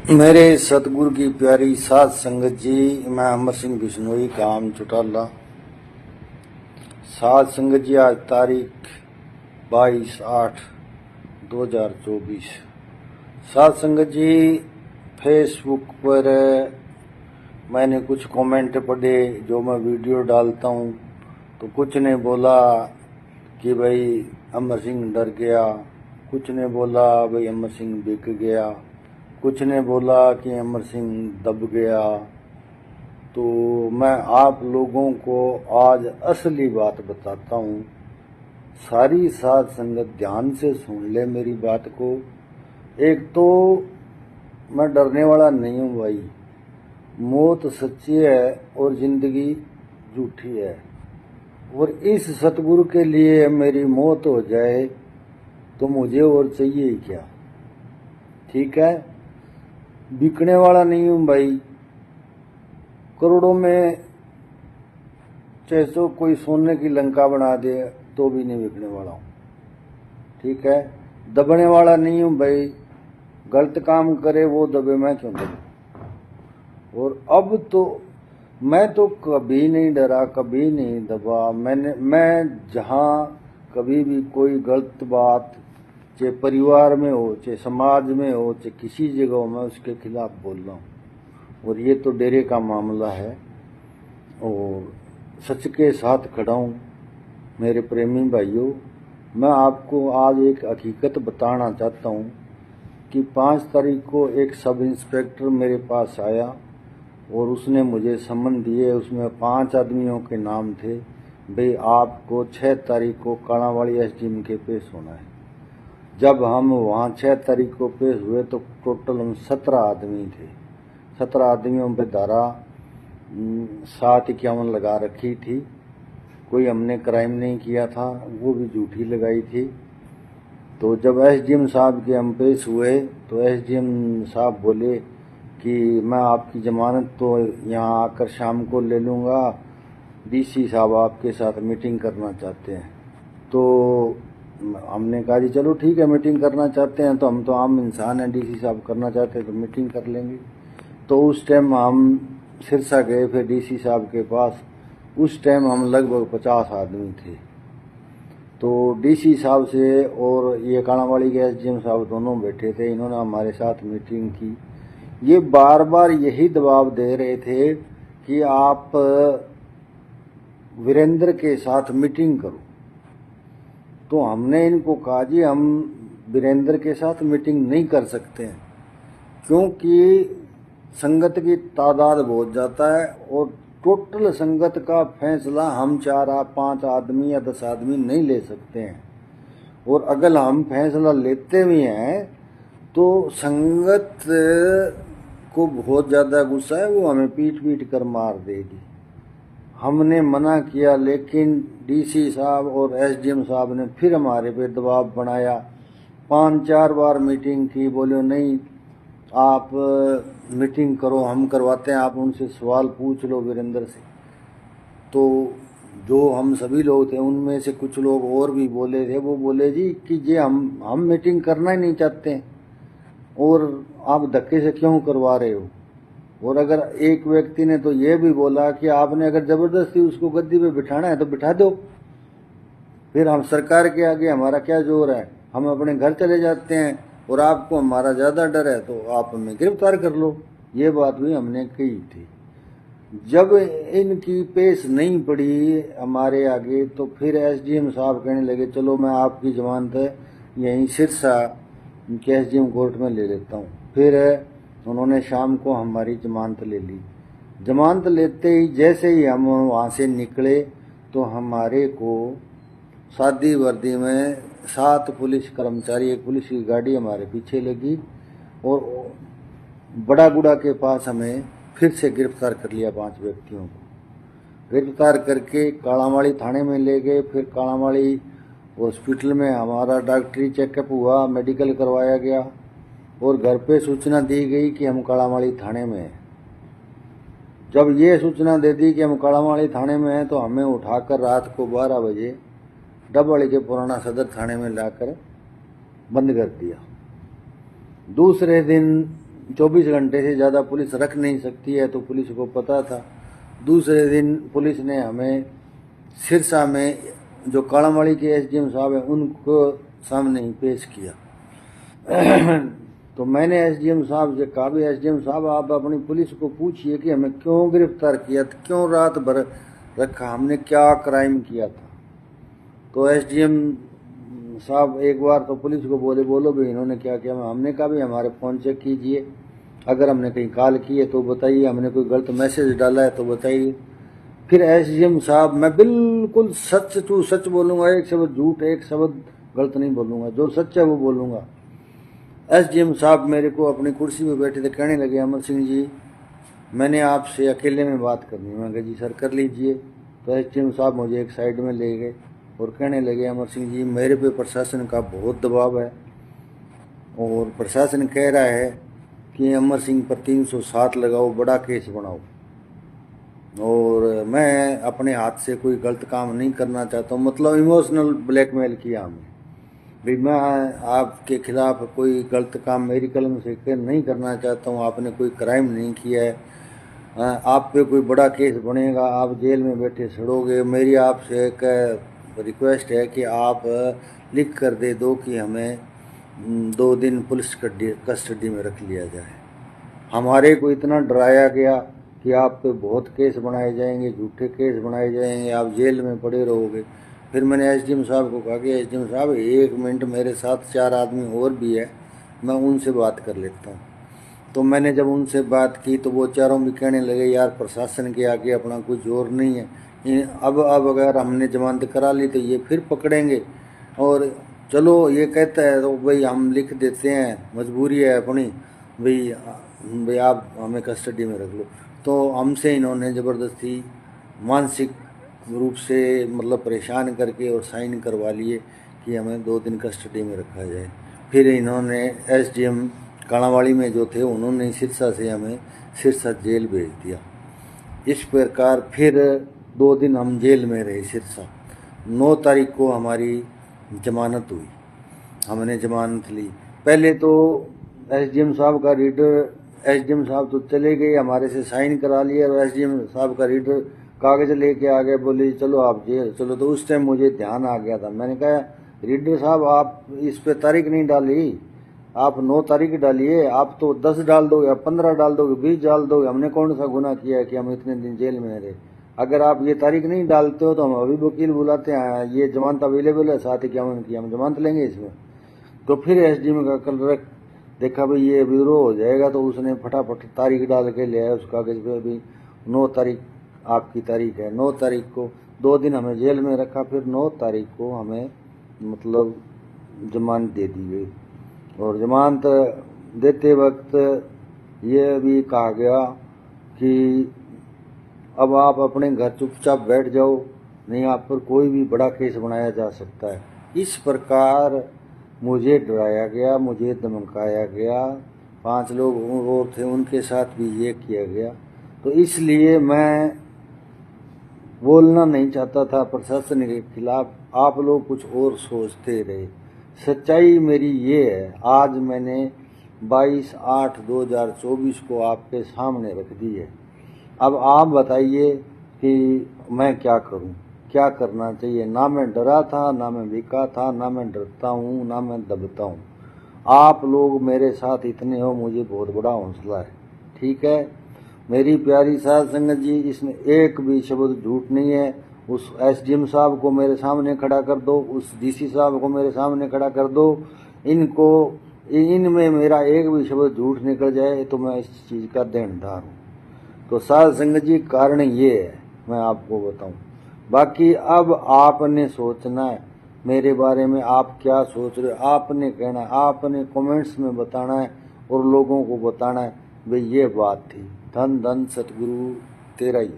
मेरे सतगुरु की प्यारी साध संगत जी, मैं अमर सिंह बिश्नोई काम चुटाला। साध संगत जी, आज तारीख 22/8/2024। साध संगत जी, फेसबुक पर मैंने कुछ कमेंट पढ़े जो मैं वीडियो डालता हूँ, तो कुछ ने बोला कि भाई अमर सिंह डर गया, कुछ ने बोला भाई अमर सिंह बिक गया, कुछ ने बोला कि अमर सिंह दब गया। तो मैं आप लोगों को आज असली बात बताता हूँ। सारी साध संगत ध्यान से सुन ले मेरी बात को। एक तो मैं डरने वाला नहीं हूँ भाई, मौत सच्ची है और जिंदगी झूठी है, और इस सतगुरु के लिए मेरी मौत हो जाए तो मुझे और चाहिए ही क्या। ठीक है, बिकने वाला नहीं हूं भाई। करोड़ों में चाहे तो कोई सोने की लंका बना दे तो भी नहीं बिकने वाला हूं। ठीक है, दबने वाला नहीं हूं भाई। गलत काम करे वो दबे, मैं क्यों दबूं। और अब तो मैं तो कभी नहीं डरा, कभी नहीं दबा। मैं जहां कभी भी कोई गलत बात, चाहे परिवार में हो, चाहे समाज में हो, चाहे किसी जगह हो, मैं उसके खिलाफ बोल रहा हूँ। और ये तो डेरे का मामला है और सच के साथ खड़ा हूँ। मेरे प्रेमी भाइयों, मैं आपको आज एक हकीकत बताना चाहता हूँ कि 5 तारीख को एक सब इंस्पेक्टर मेरे पास आया और उसने मुझे सम्मन दिए। उसमें 5 आदमियों के नाम थे। भाई आपको 6 तारीख को काणावाली एसडीएम के पेश होना है। जब हम वहाँ 6 तारीख को पेश हुए तो टोटल हम 17 आदमी थे। 17 आदमियों पे धारा 751 लगा रखी थी। कोई हमने क्राइम नहीं किया था, वो भी झूठी लगाई थी। तो जब एसडीएम साहब के हम पेश हुए तो एसडीएम साहब बोले कि मैं आपकी जमानत तो यहाँ आकर शाम को ले लूँगा, डीसी साहब आपके साथ मीटिंग करना चाहते हैं। तो हमने कहा जी चलो ठीक है, मीटिंग करना चाहते हैं तो हम तो आम इंसान हैं, डीसी साहब करना चाहते हैं तो मीटिंग कर लेंगे। तो उस टाइम हम सिरसा गए फिर डीसी साहब के पास। उस टाइम हम लगभग 50 आदमी थे। तो डीसी साहब से और ये काणावाली के एसडीएम साहब दोनों बैठे थे। इन्होंने हमारे साथ मीटिंग की। ये बार बार यही दबाव दे रहे थे कि आप वीरेंद्र के साथ मीटिंग करो। तो हमने इनको कहा जी हम वीरेंद्र के साथ मीटिंग नहीं कर सकते हैं, क्योंकि संगत की तादाद बहुत जाता है और टोटल संगत का फैसला हम 4-5 आदमी या 10 आदमी नहीं ले सकते हैं। और अगर हम फैसला लेते भी हैं तो संगत को बहुत ज़्यादा गुस्सा है, वो हमें पीट पीट कर मार देगी। हमने मना किया, लेकिन डीसी साहब और एसडीएम साहब ने फिर हमारे पे दबाव बनाया। 5-4 बार मीटिंग की, बोले नहीं आप मीटिंग करो, हम करवाते हैं, आप उनसे सवाल पूछ लो वीरेंद्र से। तो जो हम सभी लोग थे उनमें से कुछ लोग और भी बोले थे। वो बोले जी कि ये हम मीटिंग करना ही नहीं चाहते हैं और आप धक्के से क्यों करवा रहे हो। और अगर एक व्यक्ति ने तो ये भी बोला कि आपने अगर जबरदस्ती उसको गद्दी पे बिठाना है तो बिठा दो, फिर हम सरकार के आगे हमारा क्या जोर है, हम अपने घर चले जाते हैं और आपको हमारा ज़्यादा डर है तो आप हमें गिरफ्तार कर लो। ये बात भी हमने कही थी। जब इनकी पेश नहीं पड़ी हमारे आगे तो फिर एसडीएम साहब कहने लगे चलो मैं आपकी जमानत यहीं सिरसा के एसडीएम कोर्ट में ले लेता हूँ। फिर उन्होंने शाम को हमारी जमानत ले ली। जमानत लेते ही जैसे ही हम वहाँ से निकले तो हमारे को सादी वर्दी में 7 पुलिस कर्मचारी, एक पुलिस की गाड़ी हमारे पीछे लगी और बड़ा गुड़ा के पास हमें फिर से गिरफ्तार कर लिया। 5 व्यक्तियों को गिरफ्तार करके काणावाली थाने में ले गए। फिर काणावाली हॉस्पिटल में हमारा डॉक्टरी चेकअप हुआ, मेडिकल करवाया गया और घर पे सूचना दी गई कि हम काणावाली थाने में हैं। जब ये सूचना दे दी कि हम काणावाली थाने में हैं तो हमें उठाकर रात को 12 बजे डबवाली के पुराना सदर थाने में लाकर बंद कर दिया। दूसरे दिन 24 घंटे से ज़्यादा पुलिस रख नहीं सकती है, तो पुलिस को पता था। दूसरे दिन पुलिस ने हमें सिरसा में जो कालामाड़ी के एसडीएम साहब हैं उनको सामने ही पेश किया। तो मैंने एसडीएम साहब से कहा, भी एसडीएम साहब आप अपनी पुलिस को पूछिए कि हमें क्यों गिरफ्तार किया था, क्यों रात भर रखा, हमने क्या क्राइम किया था। तो एसडीएम साहब एक बार तो पुलिस को बोलो भी इन्होंने क्या किया। हमने कहा भी हमारे फ़ोन चेक कीजिए, अगर हमने कहीं कॉल की है तो बताइए, हमने कोई गलत मैसेज डाला है तो बताइए। फिर एसडीएम साहब, मैं बिल्कुल सच टू सच बोलूँगा, एक शब्द झूठ एक शब्द गलत नहीं बोलूँगा, जो सच है वो बोलूँगा। एसडीएम साहब मेरे को अपनी कुर्सी पे बैठे थे, कहने लगे अमर सिंह जी मैंने आपसे अकेले में बात करनी है। मैं कहा जी सर कर लीजिए। तो एसडीएम साहब मुझे एक साइड में ले गए और कहने लगे अमर सिंह जी मेरे पे प्रशासन का बहुत दबाव है और प्रशासन कह रहा है कि अमर सिंह पर 307 लगाओ, बड़ा केस बनाओ, और मैं अपने हाथ से कोई गलत काम नहीं करना चाहता हूँ। मतलब इमोशनल ब्लैकमेल किया हमें भी, मैं आपके खिलाफ कोई गलत काम मेरी कलम से नहीं करना चाहता हूँ, आपने कोई क्राइम नहीं किया है, आप पे कोई बड़ा केस बनेगा, आप जेल में बैठे सड़ोगे। मेरी आपसे एक रिक्वेस्ट है कि आप लिख कर दे दो कि हमें 2 दिन पुलिस कस्टडी में रख लिया जाए। हमारे को इतना डराया गया कि आप पे बहुत केस बनाए जाएंगे, झूठे केस बनाए जाएंगे, आप जेल में पड़े रहोगे। फिर मैंने एसडीएम साहब को कहा कि एसडीएम साहब 1 मिनट, मेरे साथ 4 आदमी और भी है, मैं उनसे बात कर लेता हूँ। तो मैंने जब उनसे बात की तो वो चारों भी कहने लगे यार प्रशासन के आगे अपना कोई जोर नहीं है, अब अगर हमने जमानत करा ली तो ये फिर पकड़ेंगे, और चलो ये कहता है तो भाई हम लिख देते हैं, मजबूरी है अपनी, भाई आप हमें कस्टडी में रख लो। तो हमसे इन्होंने ज़बरदस्ती मानसिक रूप से मतलब परेशान करके और साइन करवा लिए कि हमें 2 दिन कस्टडी में रखा जाए। फिर इन्होंने एसडीएम कालावाड़ी में जो थे उन्होंने सिरसा से हमें सिरसा जेल भेज दिया। इस प्रकार फिर 2 दिन हम जेल में रहे सिरसा। 9 तारीख को हमारी जमानत हुई, हमने जमानत ली। पहले तो एसडीएम साहब का रीडर, एसडीएम साहब तो चले गए, हमारे से साइन करा लिए, और एसडीएम साहब का रीडर कागज़ लेके आ गए, बोले चलो आप जेल चलो। तो उस टाइम मुझे ध्यान आ गया था, मैंने कहा रीडर साहब आप इस पे तारीख नहीं डाली, आप 9 तारीख डालिए, आप तो 10 डाल दोगे, आप 15 डाल दोगे, 20 डाल दोगे, हमने कौन सा गुनाह किया है कि हम इतने दिन जेल में रहे। अगर आप ये तारीख नहीं डालते हो तो हम अभी वकील बुलाते हैं, ये जमानत अवेलेबल है, साथ ही क्या उनकी हम जमानत लेंगे इसमें। तो फिर एसडीएम का कल देखा भाई ये विद्रोह हो जाएगा, तो उसने फटाफट तारीख डाल के ले आया उस कागज़ पे, अभी 9 तारीख आपकी तारीख है। 9 तारीख को 2 दिन हमें जेल में रखा, फिर 9 तारीख को हमें मतलब जमानत दे दी गई। और जमानत देते वक्त ये भी कहा गया कि अब आप अपने घर चुपचाप बैठ जाओ, नहीं आप पर कोई भी बड़ा केस बनाया जा सकता है। इस प्रकार मुझे डराया गया, मुझे धमकाया गया। 5 लोग और थे उनके साथ भी ये किया गया। तो इसलिए मैं बोलना नहीं चाहता था प्रशासन के खिलाफ, आप लोग कुछ और सोचते रहे। सच्चाई मेरी ये है, आज मैंने 22/8/2024 को आपके सामने रख दी है। अब आप बताइए कि मैं क्या करूं, क्या करना चाहिए। ना मैं डरा था, ना मैं बिका था, ना मैं डरता हूं, ना मैं दबता हूं। आप लोग मेरे साथ इतने हो, मुझे बहुत बड़ा हौसला है। ठीक है मेरी प्यारी साध संगत जी, इसमें एक भी शब्द झूठ नहीं है। उस एसडीएम साहब को मेरे सामने खड़ा कर दो, उस डीसी साहब को मेरे सामने खड़ा कर दो, इनको इनमें मेरा एक भी शब्द झूठ निकल जाए तो मैं इस चीज़ का देनदार हूँ। तो साध संगत जी कारण ये है, मैं आपको बताऊं। बाकी अब आपने सोचना है मेरे बारे में, आप क्या सोच रहे हो आपने कहना है, आपने कमेंट्स में बताना है और लोगों को बताना है भाई ये बात थी। धन धन सतगुरु तेरा ही।